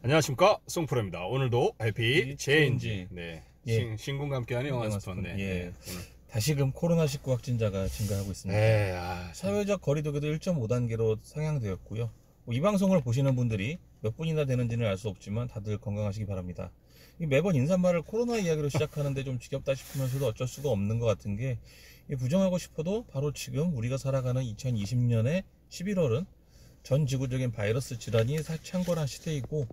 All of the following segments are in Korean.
안녕하십니까, 송프로입니다. 오늘도 해피 체인지. 체인지. 네, 예. 신군과 함께하는 영화 스폰. 네, 예. 네, 오늘. 다시금 코로나19 확진자가 증가하고 있습니다. 네, 사회적 거리두기도 1.5단계로 상향되었고요. 이 방송을 보시는 분들이 몇 분이나 되는지는 알 수 없지만 다들 건강하시기 바랍니다. 매번 인사말을 코로나 이야기로 시작하는데 좀 지겹다 싶으면서도 어쩔 수가 없는 것 같은 게, 부정하고 싶어도 바로 지금 우리가 살아가는 2020년의 11월은 전 지구적인 바이러스 질환이 창궐한 시대이고,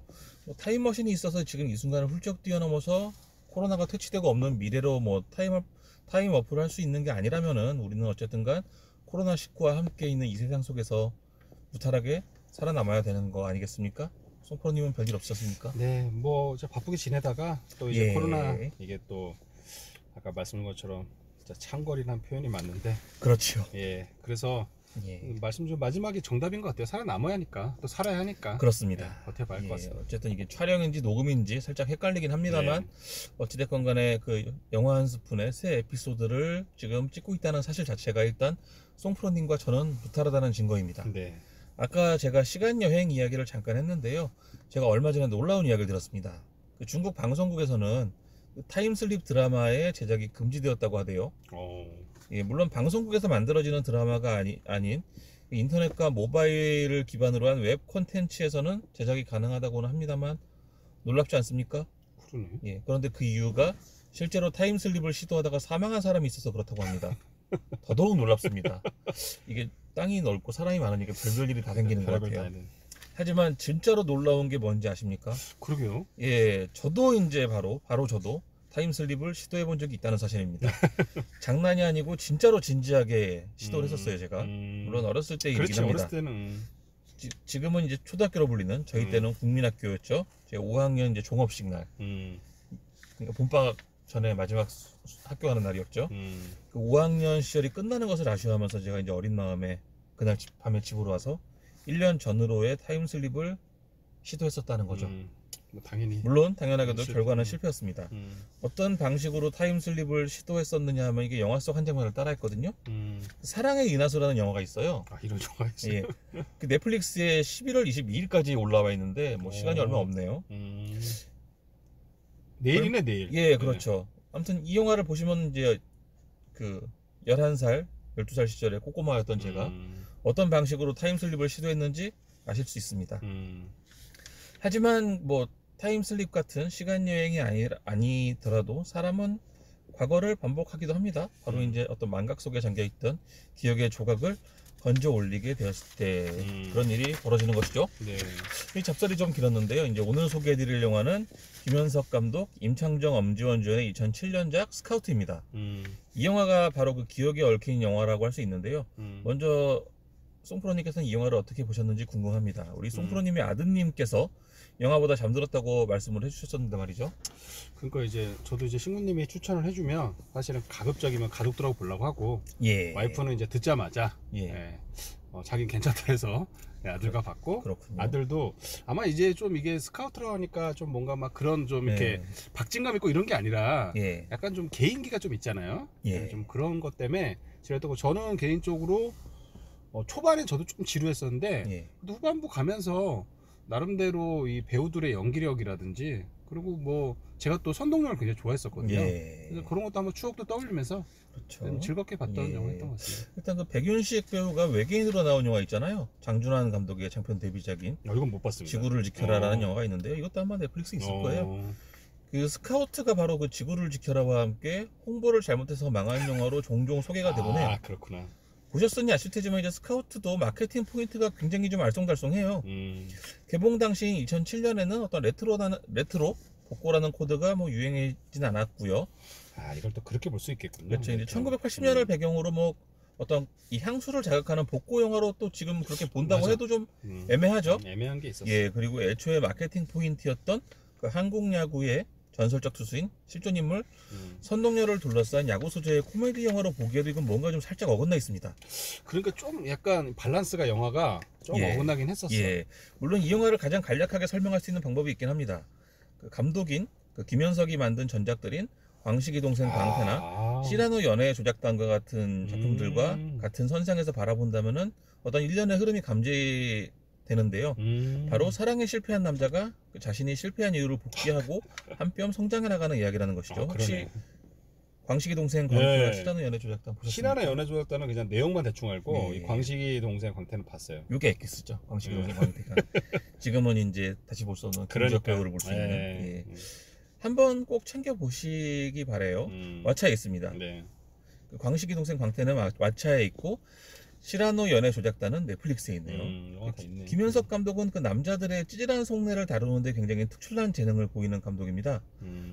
타임머신이 있어서 지금 이 순간을 훌쩍 뛰어넘어서 코로나가 퇴치되고 없는 미래로 타임어프를 할 수 있는 게 아니라면은 우리는 어쨌든간 코로나19와 함께 있는 이 세상 속에서 무탈하게 살아남아야 되는 거 아니겠습니까? 송프로님은 별일 없으셨습니까? 네, 뭐 저 바쁘게 지내다가 또 이제 예. 코로나, 이게 또 아까 말씀드린 것처럼 진짜 창궐이라는 표현이 맞는데, 그렇죠. 예, 그래서 예. 말씀 좀 마지막이 정답인 것 같아요. 살아남아야 하니까, 또 살아야 하니까. 그렇습니다. 예, 버텨봐야 할 것 같습니다. 어쨌든 이게 촬영인지 녹음인지 살짝 헷갈리긴 합니다만, 어찌됐건 간에 그 영화 한 스푼의 새 에피소드를 지금 찍고 있다는 사실 자체가 일단 송프로님과 저는 무탈하다는 증거입니다. 네. 아까 제가 시간여행 이야기를 잠깐 했는데요. 제가 얼마 전에 놀라운 이야기를 들었습니다. 그 중국 방송국에서는 그 타임슬립 드라마의 제작이 금지되었다고 하대요. 물론 방송국에서 만들어지는 드라마가 아닌 인터넷과 모바일을 기반으로 한 웹 콘텐츠에서는 제작이 가능하다고는 합니다만, 놀랍지 않습니까? 그러네. 그런데 그 이유가 실제로 타임슬립을 시도하다가 사망한 사람이 있어서 그렇다고 합니다. 더더욱 놀랍습니다. 이게 땅이 넓고 사람이 많으니까 별별 일이 다 생기는 것 같아요. 하지만 진짜로 놀라운 게 뭔지 아십니까? 그러게요. 저도 이제 바로 저도 타임슬립을 시도해 본 적이 있다는 사실입니다. 장난이 아니고 진짜로 진지하게 시도를 했었어요, 제가. 물론 어렸을 때 일이긴 합니다. 어렸을 때는. 지금은 이제 초등학교로 불리는, 저희 때는 국민학교였죠. 제가 5학년 이제 종업식 날. 그러니까 봄방학 전에 마지막 학교 가는 날이었죠. 그 5학년 시절이 끝나는 것을 아쉬워하면서 제가 이제 어린 마음에 그날 밤에 집으로 와서 1년 전으로의 타임슬립을 시도했었다는 거죠. 뭐 당연히. 물론 당연하게도 결과는 실패였습니다. 어떤 방식으로 타임슬립을 시도했었느냐 하면, 이게 영화 속 한 장면을 따라했거든요. 사랑의 인하수라는 영화가 있어요. 이런 영화가 있어요? 그 넷플릭스에 11월 22일까지 올라와 있는데 뭐 시간이 얼마 없네요. 내일이네, 내일. 그렇죠. 아무튼 이 영화를 보시면 이제 그 11살, 12살 시절에 꼬꼬마였던 제가 어떤 방식으로 타임슬립을 시도했는지 아실 수 있습니다. 하지만 뭐 타임슬립 같은 시간여행이 아니더라도 사람은 과거를 반복하기도 합니다. 바로 이제 어떤 망각 속에 잠겨있던 기억의 조각을 건져 올리게 되었을 때 그런 일이 벌어지는 것이죠. 이 잡설이 좀 길었는데요. 이제 오늘 소개해드릴 영화는 김현석 감독, 임창정, 엄지원 주연의 2007년작 스카우트입니다. 이 영화가 바로 그 기억에 얽힌 영화라고 할 수 있는데요. 먼저 송프로님께서는 이 영화를 어떻게 보셨는지 궁금합니다. 우리 송프로님의 아드님께서 영화보다 잠들었다고 말씀을 해주셨었는데 말이죠. 그러니까 이제 저도 이제 신부님이 추천을 해주면 사실은 가급적이면 가족들하고 보려고 하고, 와이프는 이제 듣자마자 자기는 괜찮다 해서 아들과 봤고, 그렇군요. 아들도 아마 이제 좀 이게 스카우트라고 하니까 좀 뭔가 막 그런 좀 이렇게 박진감 있고 이런 게 아니라 약간 좀 개인기가 좀 있잖아요. 좀 그런 것 때문에 지냈고, 저는 개인적으로 초반에 저도 좀 지루했었는데 후반부 가면서 나름대로 이 배우들의 연기력이라든지, 그리고 뭐 제가 또 선동열을 굉장히 좋아했었거든요. 그래서 그런 것도 한번 추억도 떠올리면서 즐겁게 봤던 영화였던 것 같습니다. 일단 그 백윤식 배우가 외계인으로 나온 영화 있잖아요. 장준환 감독의 장편 데뷔작인 이건 못 봤습니다. 지구를 지켜라라는 영화가 있는데요. 이것도 아마 넷플릭스에 있을 거예요. 그 스카우트가 바로 그 지구를 지켜라와 함께 홍보를 잘못해서 망한 영화로 종종 소개가 되곤 해요. 그렇구나. 보셨으니 아실 테지만 이제 스카우트도 마케팅 포인트가 굉장히 좀 알쏭달쏭해요. 개봉 당시인 2007년에는 어떤 레트로 복고라는 코드가 뭐 유행하진 않았고요. 이걸 또 그렇게 볼 수 있겠군요. 그렇죠. 이제 1980년을 배경으로 뭐 어떤 이 향수를 자극하는 복고 영화로 또 지금 그렇게 본다고 해도 좀 애매하죠. 애매한 게 있었어요. 그리고 애초에 마케팅 포인트였던 그 한국 야구의 전설적 투수인 실존인물 선동열을 둘러싼 야구 소재의 코미디 영화로 보기에도 이건 뭔가 좀 살짝 어긋나 있습니다. 그러니까 좀 약간 밸런스가 영화가 좀 어긋나긴 했었어요. 물론 이 영화를 가장 간략하게 설명할 수 있는 방법이 있긴 합니다. 그 감독인 그 김현석이 만든 전작들인 광식이 동생 광태나 시라노 연애 조작단과 같은 작품들과 같은 선상에서 바라본다면은 어떤 일련의 흐름이 되는데요. 바로 사랑에 실패한 남자가 자신이 실패한 이유를 복귀하고 한 뼘 성장해 나가는 이야기라는 것이죠. 혹시 광식이 동생 광태와 시라노 연애조작단 보셨습니까? 시라노 연애조작단은 그냥 내용만 대충 알고 이 광식이 동생 광태는 봤어요. 요게 엑기스죠. 광식이 동생 광태가. 지금은 이제 다시 볼 수 없는 금지역 배우를 볼 수 있는. 한번 꼭 챙겨 보시기 바래요. 왓챠에 있습니다. 그 광식이 동생 광태는 왓챠에 있고 시라노 연애 조작단은 넷플릭스에 있네요. 김현석 감독은 그 남자들의 찌질한 속내를 다루는데 굉장히 특출난 재능을 보이는 감독입니다.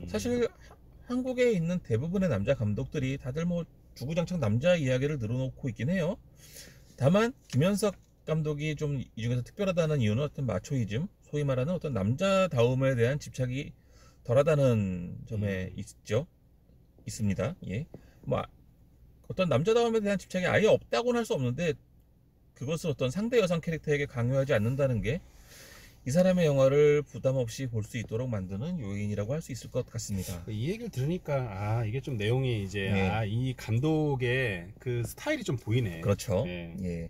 사실 한국에 있는 대부분의 남자 감독들이 다들 뭐 주구장창 남자 이야기를 늘어놓고 있긴 해요. 다만 김현석 감독이 좀 이 중에서 특별하다는 이유는 어떤 마초이즘, 소위 말하는 어떤 남자다움에 대한 집착이 덜하다는 점에 있습니다. 예. 뭐 어떤 남자다움에 대한 집착이 아예 없다고는 할 수 없는데 그것을 어떤 상대 여성 캐릭터에게 강요하지 않는다는 게 이 사람의 영화를 부담 없이 볼 수 있도록 만드는 요인이라고 할 수 있을 것 같습니다. 이 얘기를 들으니까 이게 좀 내용이 이제 이 감독의 그 스타일이 좀 보이네. 그렇죠. 예.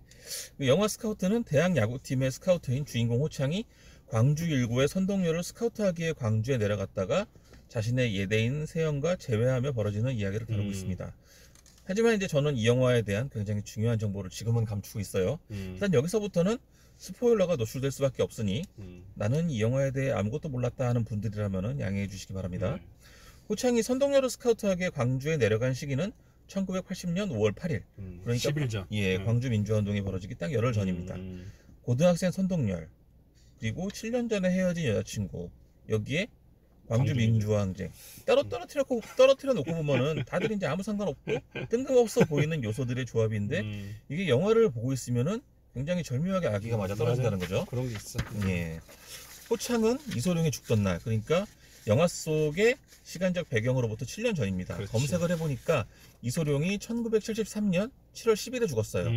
영화 스카우트는 대학 야구팀의 스카우트인 주인공 호창이 광주 일구의 선동열을 스카우트하기에 광주에 내려갔다가 자신의 예대인 세영과 재회하며 벌어지는 이야기를 다루고 있습니다. 하지만 이제 저는 이 영화에 대한 굉장히 중요한 정보를 지금은 감추고 있어요. 일단 여기서부터는 스포일러가 노출될 수밖에 없으니 나는 이 영화에 대해 아무것도 몰랐다 하는 분들이라면 양해해 주시기 바랍니다. 호창이 선동열을 스카우트하기에 광주에 내려간 시기는 1980년 5월 8일. 그러니까 10일 전. 광주 민주화운동이 벌어지기 딱 열흘 전입니다. 고등학생 선동열, 그리고 7년 전에 헤어진 여자친구, 여기에 광주 민주화 항쟁 떨어뜨려 놓고 보면은 다들 이제 아무 상관없고 뜬금없어 보이는 요소들의 조합인데 이게 영화를 보고 있으면은 굉장히 절묘하게 아기가 맞아 떨어진다는 거죠. 그런 게 있어. 예. 호창은 이소룡이 죽던 날, 그러니까 영화 속의 시간적 배경으로부터 7년 전입니다. 그렇지. 검색을 해보니까 이소룡이 1973년 7월 10일에 죽었어요.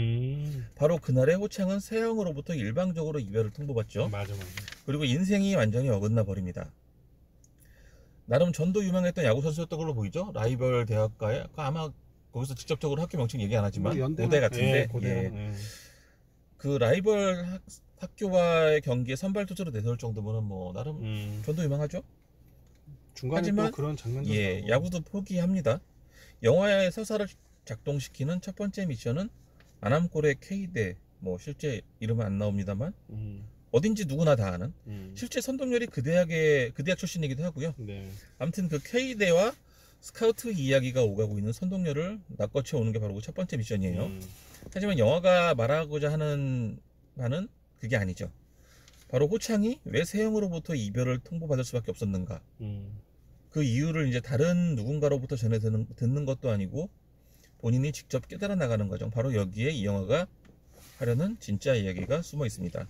바로 그날에 호창은 세영으로부터 일방적으로 이별을 통보받죠. 맞아. 그리고 인생이 완전히 어긋나 버립니다. 나름 전도 유명했던 야구 선수였던 걸로 보이죠. 라이벌 대학가에 아마 거기서 직접적으로 학교 명칭 얘기 안 하지만 고대 같은데 그 라이벌 학교와의 경기에 선발 투수로 내세울 정도면 뭐 나름 전도 유명하죠. 중간에 하지만 또 그런 장면도 야구도 포기합니다. 영화의 서사를 작동시키는 첫 번째 미션은 아남골의 K대, 뭐 실제 이름은 안 나옵니다만 어딘지 누구나 다 아는 실제 선동열이 그 대학 출신이기도 하고요. 아무튼 그 K대와 스카우트 이야기가 오가고 있는 선동열을 낚아채 오는 게 바로 첫 번째 미션이에요. 하지만 영화가 말하고자 하는 바는 그게 아니죠. 바로 호창이 왜 세영으로부터 이별을 통보받을 수밖에 없었는가. 그 이유를 이제 다른 누군가로부터 전해 듣는 것도 아니고 본인이 직접 깨달아 나가는 과정, 바로 여기에 이 영화가 하려는 진짜 이야기가 숨어 있습니다.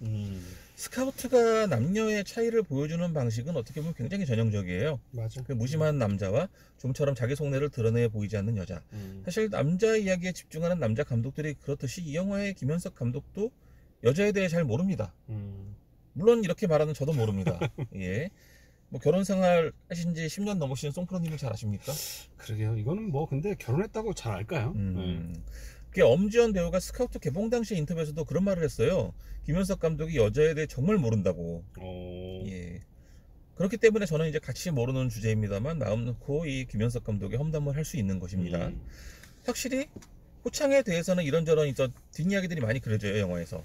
스카우트가 남녀의 차이를 보여주는 방식은 어떻게 보면 굉장히 전형적이에요. 맞아. 그 무심한 남자와 좀처럼 자기 속내를 드러내 보이지 않는 여자. 사실 남자 이야기에 집중하는 남자 감독들이 그렇듯이 이 영화의 김현석 감독도 여자에 대해 잘 모릅니다. 물론 이렇게 말하는 저도 모릅니다. 예. 뭐 결혼 생활 하신 지 10년 넘으신 송프로님은 잘 아십니까? 그러게요. 이거는 뭐 근데 결혼했다고 잘 알까요? 엄지연 배우가 스카우트 개봉 당시 인터뷰에서도 그런 말을 했어요. 김현석 감독이 여자에 대해 정말 모른다고. 예. 그렇기 때문에 저는 이제 같이 모르는 주제입니다만 마음 놓고 이 김현석 감독의 험담을 할 수 있는 것입니다. 확실히 호창에 대해서는 이런저런 뒷이야기들이 많이 그려져요, 영화에서.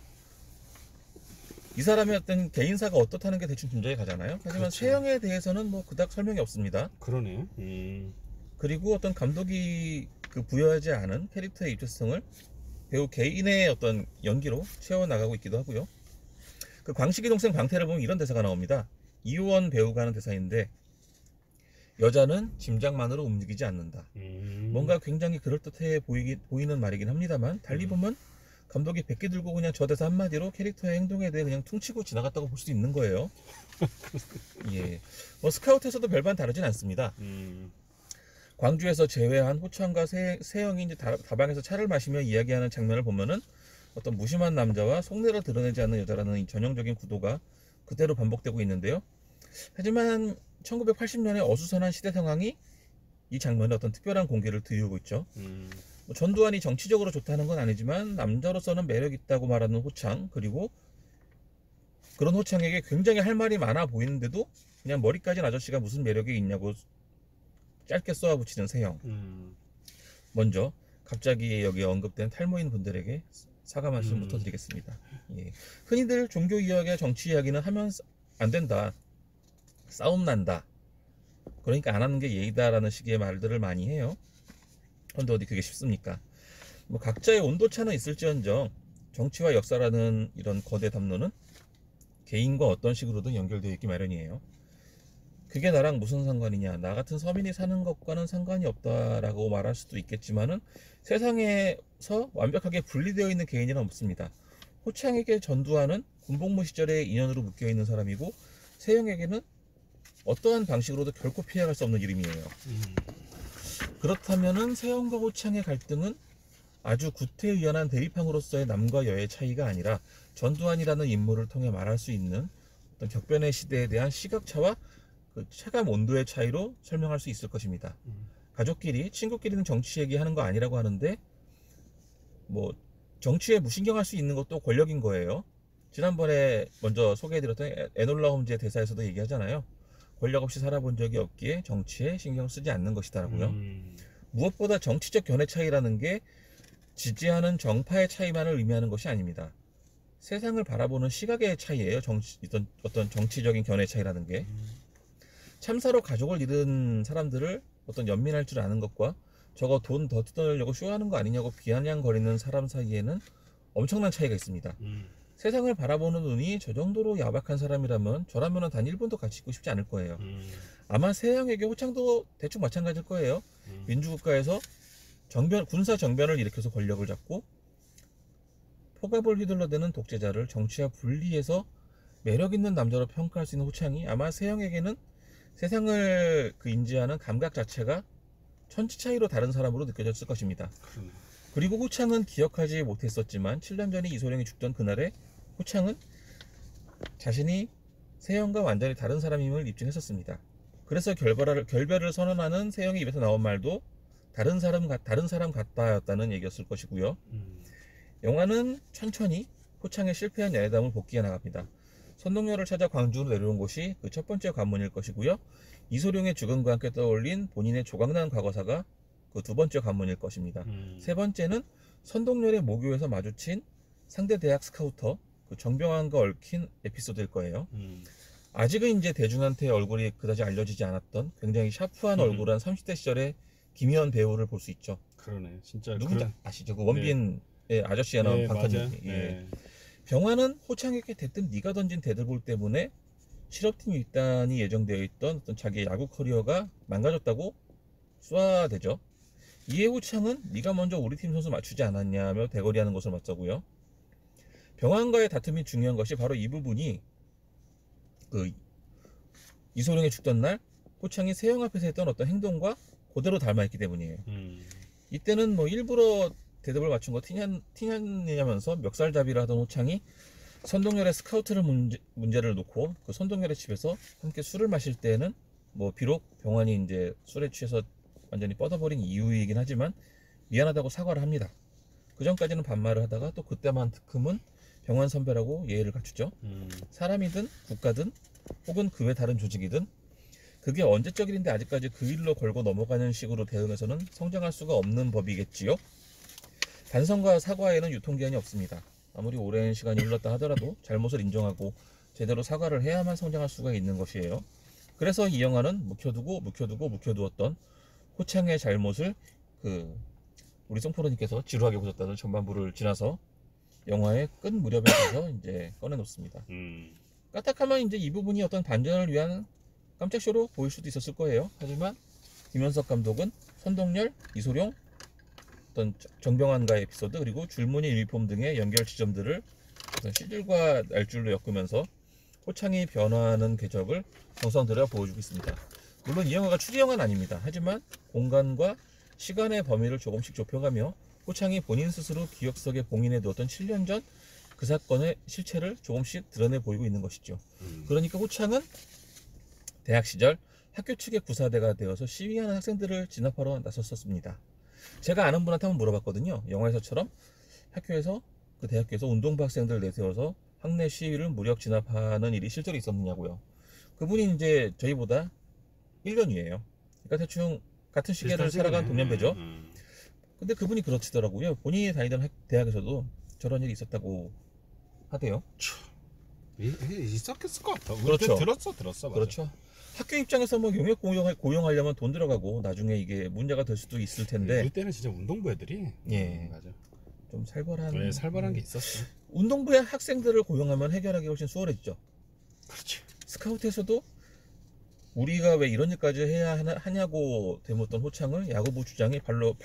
이 사람의 어떤 개인사가 어떻다는 게 대충 짐작이 가잖아요. 하지만 그렇죠. 세영에 대해서는 뭐 그닥 설명이 없습니다. 그러네. 그리고 어떤 감독이 그 부여하지 않은 캐릭터의 입체성을 배우 개인의 어떤 연기로 채워나가고 있기도 하고요. 그 광식이 동생 광태를 보면 이런 대사가 나옵니다. 이효원 배우가 하는 대사인데 여자는 짐작만으로 움직이지 않는다. 뭔가 굉장히 그럴듯해 보이는 말이긴 합니다만 달리 보면 감독이 100개 들고 그냥 저 대사 한마디로 캐릭터의 행동에 대해 그냥 퉁치고 지나갔다고 볼 수도 있는 거예요. 예, 뭐 스카우트에서도 별반 다르진 않습니다. 광주에서 재회한 호창과 세영이 이제 다방에서 차를 마시며 이야기하는 장면을 보면은 어떤 무심한 남자와 속내를 드러내지 않는 여자라는 이 전형적인 구도가 그대로 반복되고 있는데요. 하지만 1980년의 어수선한 시대 상황이 이 장면에 어떤 특별한 공개를 드리고 있죠. 뭐 전두환이 정치적으로 좋다는 건 아니지만 남자로서는 매력 있다고 말하는 호창, 그리고 그런 호창에게 굉장히 할 말이 많아 보이는데도 그냥 머리 까진 아저씨가 무슨 매력이 있냐고 짧게 쏘아붙이는 세형. 먼저 갑자기 여기 언급된 탈모인 분들에게 사과 말씀부터 드리겠습니다. 예. 흔히들 종교 이야기와 정치 이야기는 하면 안 된다, 싸움 난다, 그러니까 안 하는 게 예의다라는 식의 말들을 많이 해요. 근데 어디 그게 쉽습니까? 뭐 각자의 온도차는 있을지언정 정치와 역사라는 이런 거대 담론은 개인과 어떤 식으로든 연결되어 있기 마련이에요. 그게 나랑 무슨 상관이냐, 나 같은 서민이 사는 것과는 상관이 없다라고 말할 수도 있겠지만은 세상에서 완벽하게 분리되어 있는 개인은 없습니다. 호창에게 전두환은 군복무 시절의 인연으로 묶여있는 사람이고 세형에게는 어떠한 방식으로도 결코 피해갈 수 없는 이름이에요. 그렇다면은 세형과 호창의 갈등은 아주 구태의연한 대립항으로서의 남과 여의 차이가 아니라 전두환이라는 인물을 통해 말할 수 있는 어떤 격변의 시대에 대한 시각차와 그 체감 온도의 차이로 설명할 수 있을 것입니다. 가족끼리, 친구끼리는 정치 얘기하는 거 아니라고 하는데 뭐 정치에 무신경할 수 있는 것도 권력인 거예요. 지난번에 먼저 소개해드렸던 에놀라 홈즈의 대사에서도 얘기하잖아요. 권력 없이 살아본 적이 없기에 정치에 신경 쓰지 않는 것이다라고요. 무엇보다 정치적 견해 차이라는 게 지지하는 정파의 차이만을 의미하는 것이 아닙니다. 세상을 바라보는 시각의 차이예요. 어떤 정치적인 견해 차이라는 게. 참사로 가족을 잃은 사람들을 어떤 연민할 줄 아는 것과 저거 돈 더 뜯어내려고 쇼하는 거 아니냐고 비아냥거리는 사람 사이에는 엄청난 차이가 있습니다. 세상을 바라보는 눈이 저 정도로 야박한 사람이라면 저라면 단 1분도 같이 있고 싶지 않을 거예요. 아마 세형에게 호창도 대충 마찬가지일 거예요. 민주국가에서 군사 정변을 일으켜서 권력을 잡고 포갑을 휘둘러대는 독재자를 정치와 분리해서 매력있는 남자로 평가할 수 있는 호창이 아마 세형에게는 세상을 인지하는 감각 자체가 천지 차이로 다른 사람으로 느껴졌을 것입니다. 그리고 호창은 기억하지 못했었지만 7년 전에 이소룡이 죽던 그날에 호창은 자신이 세형과 완전히 다른 사람임을 입증했었습니다. 그래서 결별을 선언하는 세형의 입에서 나온 말도 다른 사람 같다였다는 얘기였을 것이고요. 영화는 천천히 호창의 실패한 연애담을 복귀해 나갑니다. 선동열을 찾아 광주로 내려온 곳이 그 첫 번째 관문일 것이고요. 이소룡의 죽음과 함께 떠올린 본인의 조각난 과거사가 그 두 번째 관문일 것입니다. 세 번째는 선동열의 모교에서 마주친 상대 대학 스카우터 그 정병환과 얽힌 에피소드일 거예요. 아직은 이제 대중한테 얼굴이 그다지 알려지지 않았던 굉장히 샤프한 얼굴한 30대 시절의 김희연 배우를 볼 수 있죠. 그러네, 진짜. 누군지 아시죠? 그 원빈의 아저씨에 나온 방탄유비. 예. 병환은 호창에게 대뜸 네가 던진 데드볼 때문에 실업팀 입단이 예정되어 있던 어떤 자기의 야구 커리어가 망가졌다고 쏘아대죠. 이에 호창은 네가 먼저 우리 팀 선수 맞추지 않았냐며 대거리하는 것을 맞서고요. 병환과의 다툼이 중요한 것이 바로 이 부분이 그 이소룡이 죽던 날 호창이 세형 앞에서 했던 어떤 행동과 그대로 닮아있기 때문이에요. 이때는 뭐 일부러 대답을 맞춘 거 티냐면서 멱살잡이를 하던 호창이 선동열의 스카우트를 문제를 놓고 그 선동열의 집에서 함께 술을 마실 때에는 뭐 비록 병환이 이제 술에 취해서 완전히 뻗어버린 이유이긴 하지만 미안하다고 사과를 합니다. 그 전까지는 반말을 하다가 또 그때만큼은 병환 선배라고 예의를 갖추죠. 사람이든 국가든 혹은 그 외 다른 조직이든 그게 언제적 일인데 아직까지 그 일로 걸고 넘어가는 식으로 대응해서는 성장할 수가 없는 법이겠지요. 반성과 사과에는 유통기한이 없습니다. 아무리 오랜 시간이 흘렀다 하더라도 잘못을 인정하고 제대로 사과를 해야만 성장할 수가 있는 것이에요. 그래서 이 영화는 묵혀두었던 호창의 잘못을 우리 송프로님께서 지루하게 보셨다는 전반부를 지나서 영화의 끝 무렵에 가서 이제 꺼내놓습니다. 까딱하면 이제 이 부분이 어떤 반전을 위한 깜짝쇼로 보일 수도 있었을 거예요. 하지만 김현석 감독은 선동열, 이소룡, 어떤 정병환과의 에피소드 그리고 줄무늬 유니폼 등의 연결 지점들을 시들과 날줄로 엮으면서 호창이 변화하는 궤적을 정성 들여 보여주고 있습니다. 물론 이 영화가 추리 영화는 아닙니다. 하지만 공간과 시간의 범위를 조금씩 좁혀가며 호창이 본인 스스로 기억 속에 봉인해두었던 7년 전 그 사건의 실체를 조금씩 드러내 보이고 있는 것이죠. 그러니까 호창은 대학 시절 학교 측의 구사대가 되어서 시위하는 학생들을 진압하러 나섰었습니다. 제가 아는 분한테 한번 물어봤거든요. 영화에서처럼 학교에서 그 대학교에서 운동부 학생들 내세워서 학내 시위를 무력 진압하는 일이 실제로 있었느냐고요. 그분이 이제 저희보다 1년 위에요. 그러니까 대충 같은 시기를 살아간 동년배죠. 근데 그분이 그러시더라고요. 본인이 다니던 대학에서도 저런 일이 있었다고 하대요. 있었을 것 같아. 그렇죠. 들었어. 맞아. 그렇죠. 학교 입장에서 뭐 용역 고용하려면 돈 들어가고 나중에 이게 문제가 될 수도 있을 텐데. 우리 때는 진짜 운동부 애들이 맞아. 좀 살벌한. 살벌한 게 있었어. 운동부의 학생들을 고용하면 해결하기 훨씬 수월해지죠. 그렇지. 스카우트에서도 우리가 왜 이런 일까지 해야 하냐고 되묻던 호창을 야구부 주장이 발로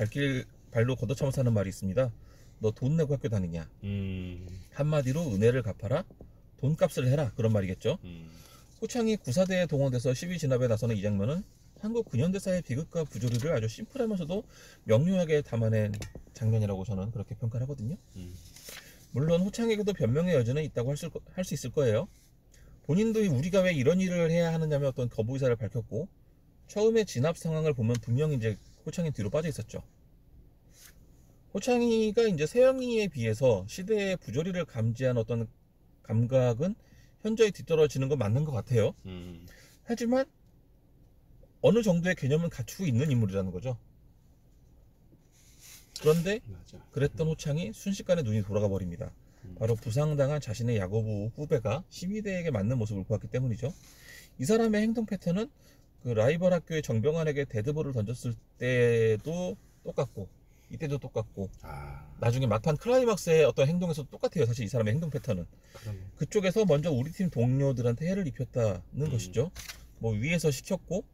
걷어차면서 하는 말이 있습니다. 너 돈 내고 학교 다니냐. 한마디로 은혜를 갚아라. 돈값을 해라. 그런 말이겠죠. 호창이 구사대에 동원돼서 시위 진압에 나서는 이 장면은 한국 근현대사의 비극과 부조리를 아주 심플하면서도 명료하게 담아낸 장면이라고 저는 그렇게 평가를 하거든요. 물론 호창에게도 변명의 여지는 있다고 할 수 있을 거예요. 본인도 우리가 왜 이런 일을 해야 하느냐며 어떤 거부 의사를 밝혔고, 처음에 진압 상황을 보면 분명히 이제 호창이 뒤로 빠져 있었죠. 호창이가 이제 세영이에 비해서 시대의 부조리를 감지한 어떤 감각은 현저히 뒤떨어지는 건 맞는 것 같아요. 하지만 어느 정도의 개념은 갖추고 있는 인물이라는 거죠. 그런데 그랬던 호창이 순식간에 눈이 돌아가 버립니다. 바로 부상당한 자신의 야구부 후배가 시위대에게 맞는 모습을 보았기 때문이죠. 이 사람의 행동 패턴은 그 라이벌 학교의 정병환에게 데드볼을 던졌을 때도 똑같고, 이때도 똑같고, 나중에 막판 클라이막스의 어떤 행동에서도 똑같아요. 사실 이 사람의 행동 패턴은. 그쪽에서 먼저 우리 팀 동료들한테 해를 입혔다는 것이죠. 뭐 위에서 시켰고,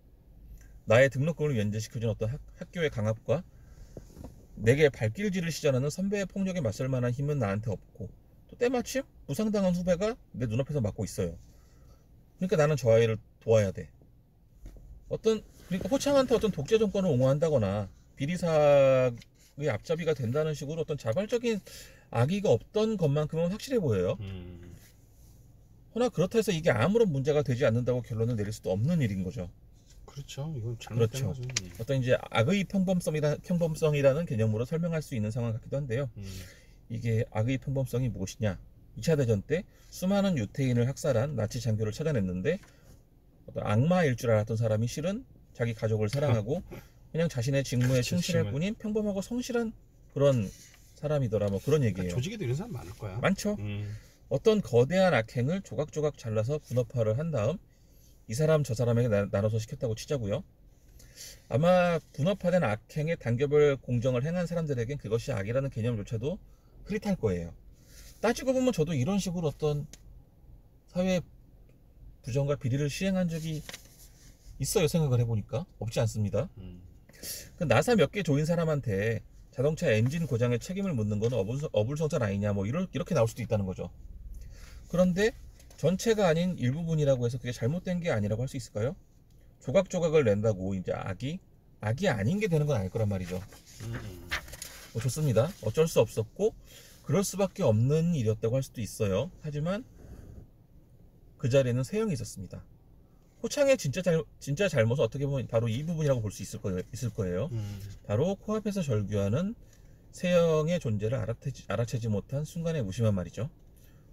나의 등록금을 면제시켜준 어떤 학교의 강압과 내게 발길질을 시전하는 선배의 폭력에 맞설 만한 힘은 나한테 없고, 또 때마침 부상당한 후배가 내 눈앞에서 맞고 있어요. 그러니까 나는 저 아이를 도와야 돼. 그러니까 호창한테 어떤 독재 정권을 옹호한다거나 비리사의 앞잡이가 된다는 식으로 어떤 자발적인 악의가 없던 것만큼은 확실해 보여요. 허나 그렇다 해서 이게 아무런 문제가 되지 않는다고 결론을 내릴 수도 없는 일인 거죠. 그렇죠. 이건 잘못된 거죠. 어떤 이제 악의 평범성이라는 개념으로 설명할 수 있는 상황 같기도 한데요. 이게 악의 평범성이 무엇이냐? 2차 대전 때 수많은 유태인을 학살한 나치 장교를 찾아냈는데, 어떤 악마일 줄 알았던 사람이 실은 자기 가족을 사랑하고 그냥 자신의 직무에 충실할 뿐인 평범하고 성실한 그런 사람이더라. 뭐 그런 얘기예요. 조직에도 이런 사람 많을 거야. 많죠. 어떤 거대한 악행을 조각조각 잘라서 분업화를 한 다음 이 사람 저 사람에게 나눠서 시켰다고 치자고요. 아마 분업화된 악행의 단계별 공정을 행한 사람들에겐 그것이 악이라는 개념조차도 흐릿할 거예요. 따지고 보면 저도 이런 식으로 어떤 사회 부정과 비리를 시행한 적이 있어요. 생각을 해보니까 없지 않습니다. 그 나사 몇 개 조인 사람한테 자동차 엔진 고장에 책임을 묻는 건 어불성설 아니냐, 뭐 이렇게 나올 수도 있다는 거죠. 그런데 전체가 아닌 일부분이라고 해서 그게 잘못된 게 아니라고 할 수 있을까요? 조각조각을 낸다고 이제 악이 아닌 게 되는 건 아닐 거란 말이죠. 뭐 좋습니다. 어쩔 수 없었고 그럴 수밖에 없는 일이었다고 할 수도 있어요. 하지만 그 자리에는 세영이 있었습니다. 호창의 진짜 잘못은 어떻게 보면 바로 이 부분이라고 볼 수 있을 거예요. 바로 코앞에서 절규하는 세영의 존재를 알아채지 못한 순간의 무심한 말이죠.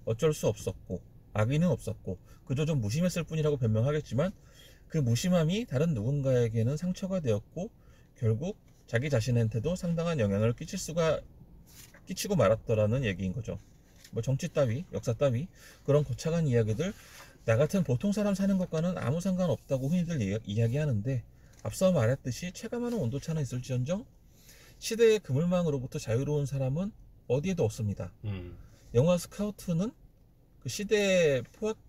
어쩔 수 없었고 악의는 없었고 그저 좀 무심했을 뿐이라고 변명하겠지만, 그 무심함이 다른 누군가에게는 상처가 되었고 결국 자기 자신한테도 상당한 영향을 끼치고 말았더라는 얘기인 거죠. 뭐 정치 따위, 역사 따위 그런 거창한 이야기들 나 같은 보통 사람 사는 것과는 아무 상관없다고 흔히들 이야기하는데, 앞서 말했듯이 체감하는 온도차는 있을지언정 시대의 그물망으로부터 자유로운 사람은 어디에도 없습니다. 영화 스카우트는 그 시대에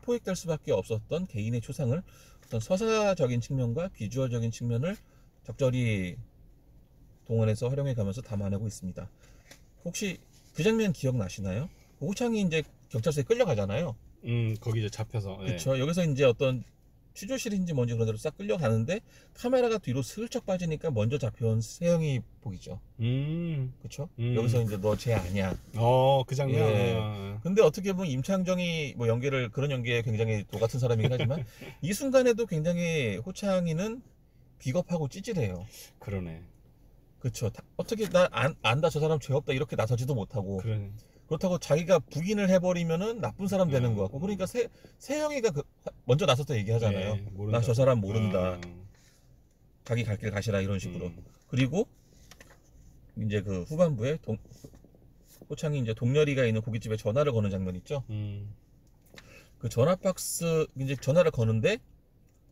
포획될 수밖에 없었던 개인의 초상을 어떤 서사적인 측면과 비주얼적인 측면을 적절히 동원해서 활용해 가면서 담아내고 있습니다. 혹시 그 장면 기억나시나요? 호창이 이제 경찰서에 끌려가잖아요. 거기 이제 잡혀서. 그렇죠. 여기서 이제 어떤 취조실인지 뭔지 그런 데로 싹 끌려가는데 카메라가 뒤로 슬쩍 빠지니까 먼저 잡혀온 세영이 보이죠. 그렇죠. 여기서 이제 너 쟤 아니야. 그 장면. 예. 근데 어떻게 보면 임창정이 뭐 그런 연기에 굉장히 도 같은 사람이긴 하지만 이 순간에도 굉장히 호창이는 비겁하고 찌질해요. 그러네. 그렇죠. 어떻게 나 안다 저 사람 죄 없다 이렇게 나서지도 못하고. 그러네. 그렇다고 자기가 부인을 해버리면은 나쁜 사람 되는 것 같고, 그러니까 세영이가 먼저 나서서 얘기하잖아요. 네, 나 저 사람 모른다. 자기 갈 길 가시라 이런 식으로. 그리고 이제 그 후반부에 호창이 이제 동렬이가 있는 고깃집에 전화를 거는 장면 있죠. 그 전화 박스 이제 전화를 거는데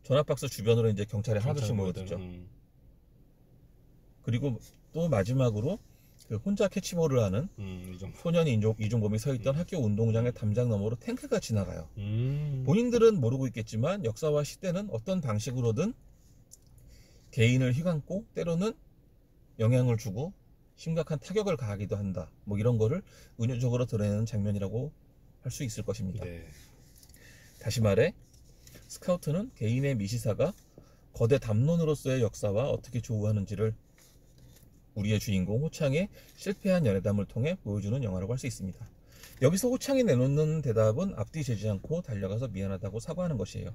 전화 박스 주변으로 이제 경찰이 하나둘씩 모여들죠. 그리고 또 마지막으로 그 혼자 캐치볼을 하는 소년이 이종범이 서 있던 학교 운동장의 담장 너머로 탱크가 지나가요. 본인들은 모르고 있겠지만 역사와 시대는 어떤 방식으로든 개인을 휘감고 때로는 영향을 주고 심각한 타격을 가하기도 한다. 뭐 이런 거를 은유적으로 드러내는 장면이라고 할 수 있을 것입니다. 네. 다시 말해 스카우트는 개인의 미시사가 거대 담론으로서의 역사와 어떻게 조우하는지를 우리의 주인공 호창의 실패한 연애담을 통해 보여주는 영화라고 할 수 있습니다. 여기서 호창이 내놓는 대답은 앞뒤 재지 않고 달려가서 미안하다고 사과하는 것이에요.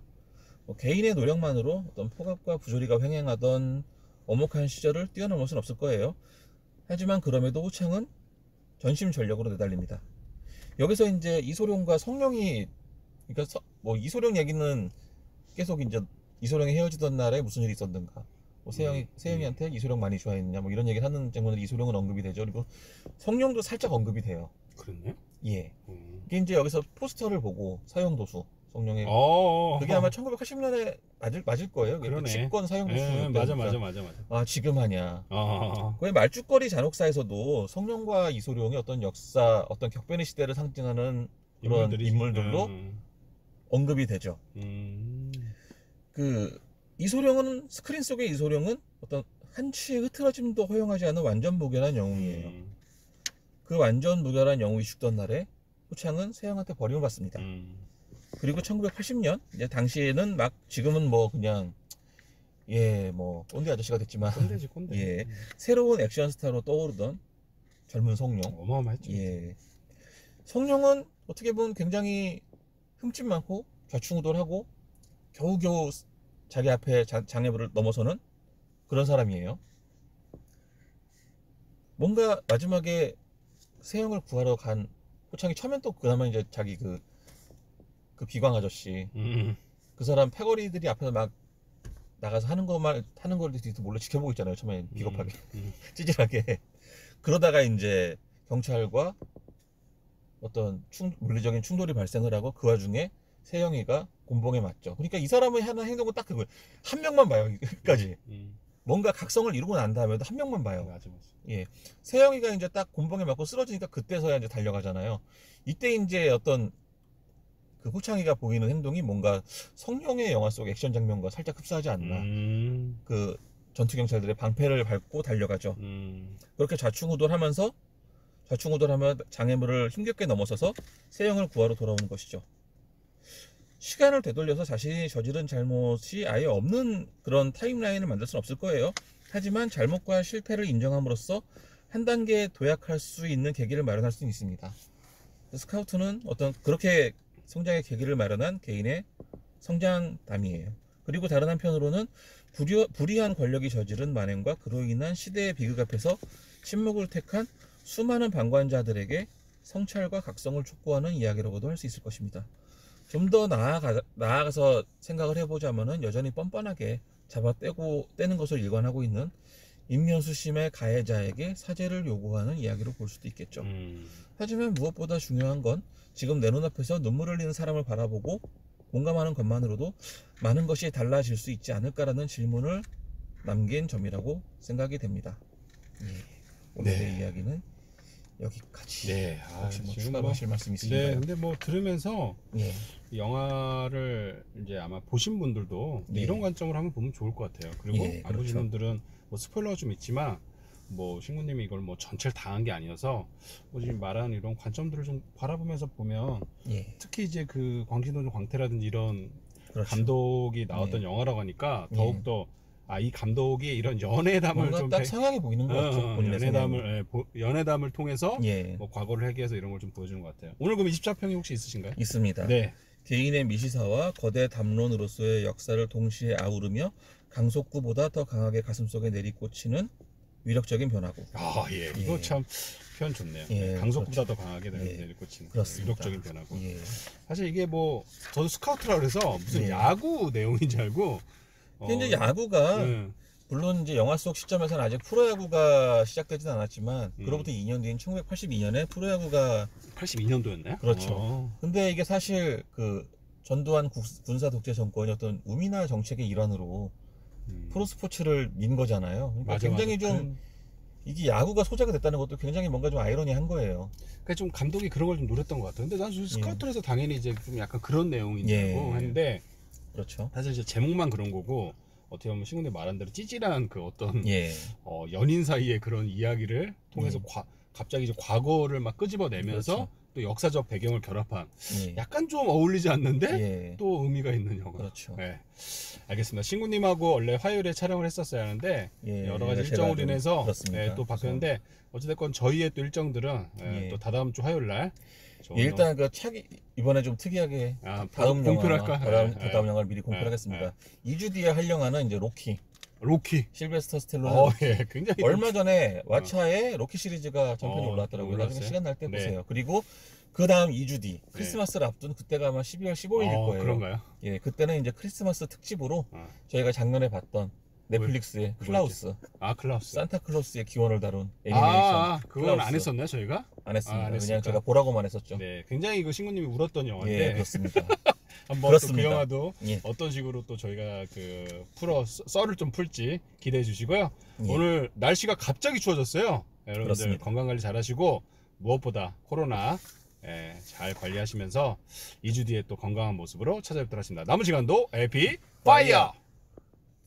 개인의 노력만으로 어떤 폭압과 부조리가 횡행하던 엄혹한 시절을 뛰어넘을 수는 없을 거예요. 하지만 그럼에도 호창은 전심전력으로 내달립니다. 여기서 이제 이소룡과 성룡이, 그러니까 뭐 이소룡 얘기는 계속 이제 이소룡이 헤어지던 날에 무슨 일이 있었는가, 뭐 세영이한테 이소룡 많이 좋아했느냐, 뭐 이런 얘기를 하는 장면에 이소룡은 언급이 되죠. 그리고 성룡도 살짝 언급이 돼요. 그랬네? 예. 이게 이제 여기서 포스터를 보고 사형도수 성룡의 그게 아마 1980년에 맞을 거예요. 그러네. 집권 사형도수. 네, 맞아. 아, 지금 하냐. 그 말죽거리 잔혹사에서도 성룡과 이소룡의 어떤 역사, 어떤 격변의 시대를 상징하는 그런 인물들로 언급이 되죠. 그 이소룡은, 스크린 속의 이소룡은 어떤 한치의 흐트러짐도 허용하지 않은 완전 무결한 영웅이에요. 그 완전 무결한 영웅이 죽던 날에 호창은 세영한테 버림을 받습니다. 그리고 1980년, 이제 당시에는 막, 지금은 뭐 그냥 뭐 꼰대 아저씨가 됐지만 꼰대지 꼰대. 예, 새로운 액션 스타로 떠오르던 젊은 성룡. 어마어마했죠. 예. 성룡은 어떻게 보면 굉장히 흠집 많고 좌충우돌하고 겨우겨우 자기 앞에 장애물을 넘어서는 그런 사람이에요. 뭔가 마지막에 세영을 구하러 간 호창이 처음엔 또 그나마 이제 자기 그 비광 아저씨 그 사람 패거리들이 앞에서 막 나가서 하는 걸 뒤에서 몰래 지켜보고 있잖아요. 처음에 비겁하게 찌질하게. 그러다가 이제 경찰과 어떤 물리적인 충돌이 발생을 하고 그 와중에 세영이가 곤봉에 맞죠. 그러니까 이 사람의 하는 행동은 딱 그거예요. 한 명만 봐요. 끝까지. 뭔가 각성을 이루고 난 다음에도 한 명만 봐요. 맞아. 예. 세영이가 이제 딱 곤봉에 맞고 쓰러지니까 그때서야 이제 달려가잖아요. 이때 이제 어떤 그 호창이가 보이는 행동이 뭔가 성룡의 영화 속 액션 장면과 살짝 흡사하지 않나. 그 전투 경찰들의 방패를 밟고 달려가죠. 그렇게 좌충우돌하며 장애물을 힘겹게 넘어서서 세영을 구하러 돌아오는 것이죠. 시간을 되돌려서 자신이 저지른 잘못이 아예 없는 그런 타임라인을 만들 수는 없을 거예요. 하지만 잘못과 실패를 인정함으로써 한 단계 도약할 수 있는 계기를 마련할 수는 있습니다. 스카우트는 어떤 그렇게 성장의 계기를 마련한 개인의 성장담이에요. 그리고 다른 한편으로는 불의한 권력이 저지른 만행과 그로 인한 시대의 비극 앞에서 침묵을 택한 수많은 방관자들에게 성찰과 각성을 촉구하는 이야기라고도 할 수 있을 것입니다. 좀 더 나아가서 생각을 해보자면은 여전히 뻔뻔하게 떼는 것을 일관하고 있는 인면수심의 가해자에게 사죄를 요구하는 이야기로 볼 수도 있겠죠. 하지만 무엇보다 중요한 건 지금 내 눈앞에서 눈물 흘리는 사람을 바라보고 공감하는 것만으로도 많은 것이 달라질 수 있지 않을까라는 질문을 남긴 점이라고 생각이 됩니다. 오늘의 이야기는 여기까지. 네. 혹시 뭐 추가로 하실 말씀 있으신가요? 네. 근데 뭐 들으면서 영화를 이제 아마 보신 분들도 이런 관점으로 한번 보면 좋을 것 같아요. 그리고 안 보신 분들은 뭐 스포일러가 좀 있지만 뭐 신구님이 이걸 뭐 전체를 다 한 게 아니어서 뭐 지금 말하는 이런 관점들을 좀 바라보면서 보면 특히 이제 그 광진도전 광태라든지 이런 감독이 나왔던 영화라고 하니까 더욱더 이 감독이 이런 연애담을 좀 딱 성향이 보이는 것 같죠. 연애담을 통해서 뭐 과거를 회귀해서 이런 걸 좀 보여주는 것 같아요. 오늘 그럼 24평이 혹시 있으신가요? 있습니다. 네. 개인의 미시사와 거대 담론으로서의 역사를 동시에 아우르며 강속구보다 더 강하게 가슴속에 내리꽂히는 위력적인 변화구. 아, 예. 이거 참 표현 좋네요. 예, 강속구보다 더 강하게 예, 내리꽂히는 그렇습니다. 위력적인 변화구. 예. 사실 이게 뭐 저도 스카우트라 그래서 무슨 예. 야구 내용인 줄 알고. 근데 이제 야구가 물론 이제 영화 속 시점에서는 아직 프로야구가 시작되진 않았지만 그로부터 2년 뒤인 1982년에 프로야구가 82년도였나요? 그렇죠. 근데 이게 사실 그 전두환 군사 독재 정권이 어떤 우미나 정책의 일환으로 프로스포츠를 민 거잖아요. 그러니까 맞아, 굉장히 맞아. 좀 이게 야구가 소재가 됐다는 것도 굉장히 뭔가 좀 아이러니한 거예요. 그러니까 좀 감독이 그런 걸 좀 노렸던 것 같아요. 근데 난 스카우트에서 당연히 이제 좀 약간 그런 내용인 줄 알고 했는데 그렇죠. 사실 이제 제목만 그런 거고 어떻게 보면 신군대 말한 대로 찌질한 그 어떤 연인 사이의 그런 이야기를 통해서 갑자기 이제 과거를 막 끄집어내면서 그렇죠. 또 역사적 배경을 결합한 약간 좀 어울리지 않는데 또 의미가 있는 영화. 그렇죠. 네. 알겠습니다. 신구님하고 원래 화요일에 촬영을 했었어야 하는데 여러 가지 일정으로 인해서 또 바뀌었는데 어찌됐건 저희의 또 일정들은 또 다다음 주 화요일 날 일단 그 차기 이번에 좀 특이하게 다음 공표를 영화 할까? 다음 영화를 미리 공표하겠습니다. 2주 뒤에 할 영화는 이제 로키. 실베스터 스텔론의 예, 굉장히 얼마 전에 왓챠에 로키 시리즈가 전편이 올라왔더라고요. 나중에 시간 날 때 보세요. 그리고 그 다음 2주 뒤 크리스마스를 앞둔 그때가 아마 12월 15일일 거예요. 그런가요? 예, 그때는 이제 크리스마스 특집으로 저희가 작년에 봤던 넷플릭스의 클라우스. 클라우스. 산타클로스의 기원을 다룬 애니메이션. 그건 안 했었나요, 저희가? 안 했습니다. 그냥 제가 보라고만 했었죠. 네, 굉장히 그 신구님이 울었던 영화인데. 예, 그렇습니다. 한번 또 그 영화도 어떤 식으로 또 저희가 그 썰을 좀 풀지 기대해 주시고요. 오늘 날씨가 갑자기 추워졌어요. 여러분들 그렇습니다. 건강 관리 잘 하시고 무엇보다 코로나 잘 관리하시면서 2주 뒤에 또 건강한 모습으로 찾아뵙도록 하겠습니다. 남은 시간도 에피 파이어!